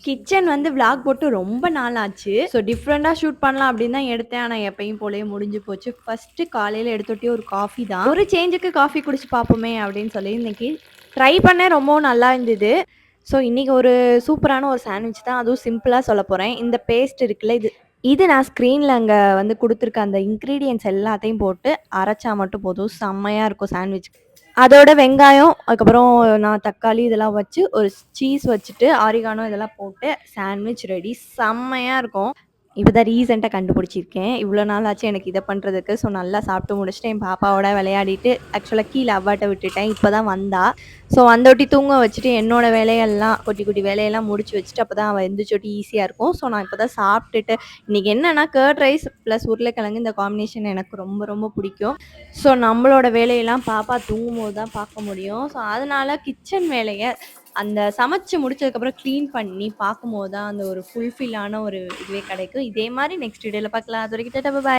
Kitchen வந்து vlog போட்டு ரொம்ப நாள் ஆச்சு. ஸோ டிஃப்ரெண்ட்டா ஷூட் பண்ணலாம் அப்படின்னு தான் எடுத்தேன். ஆனா எப்பயும் போலயே முடிஞ்சு போச்சு. ஃபர்ஸ்ட்டு காலையில எடுத்தொட்டியே ஒரு காஃபி தான். ஒரு சேஞ்சுக்கு காஃபி குடிச்சு பார்ப்போமே அப்படின்னு சொல்லி இன்னைக்கு ட்ரை பண்ணேன். ரொம்பவும் நல்லா இருந்தது. ஸோ இன்னைக்கு ஒரு சூப்பரான ஒரு சாண்ட்விச் தான். அதுவும் சிம்பிளா சொல்லப் போறேன். இந்த பேஸ்ட் இருக்குல்ல, இது நான் ஸ்க்ரீன்ல அங்க வந்து குடுத்துருக்க அந்த இன்கிரீடியன்ட்ஸ் எல்லாத்தையும் போட்டு அரைச்சா மட்டும் போதும். செம்மையா இருக்கும் சாண்ட்விச். அதோட வெங்காயம், அதுக்கப்புறம் நான் தக்காளி இதெல்லாம் வச்சு, ஒரு சீஸ் வச்சுட்டு, ஆரிகானோ இதெல்லாம் போட்டு சாண்ட்விச் ரெடி. செம்மையா இருக்கும். இப்ப தான் ரீசென்ட்டா கண்டுபிடிச்சிருக்கேன். இவ்வளோ நாள் ஆச்சு எனக்கு இத பண்றதுக்கு. ஸோ நல்லா சாப்பிட்டு முடிச்சுட்டு, என் பாப்பாவோட விளையாடிட்டு, ஆக்சுவலா கீழ அவ்வாட்ட விட்டுட்டேன். இப்ப தான் வந்தா. ஸோ வந்தொட்டி தூங்க வச்சுட்டு, என்னோட வேலையெல்லாம் குட்டி குட்டி வேலையெல்லாம் முடிச்சு வச்சுட்டு, அப்பதான் அவ எந்திரிச்சொட்டி ஈஸியா இருக்கும். ஸோ நான் இப்ப தான் சாப்பிட்டுட்டு இன்னைக்கு என்னன்னா கர்ட் ரைஸ் ப்ளஸ் உருளைக்கிழங்கு இந்த காம்பினேஷன் எனக்கு ரொம்ப ரொம்ப பிடிக்கும். ஸோ நம்மளோட வேலையெல்லாம் பாப்பா தூங்கும்போது தான் பார்க்க முடியும். ஸோ அதனால கிச்சன் வேலைய அந்த சமைச்சு முடிச்சதுக்கப்புறம் கிளீன் பண்ணி பார்க்கும்போது தான் அந்த ஒரு ஃபுல்ஃபில்லான ஒரு இதுவே கிடைக்கும். இதே மாரி நெக்ஸ்ட் வீடியோல பார்க்கலாம். அதுவரைக்கும் டாடா பாய்.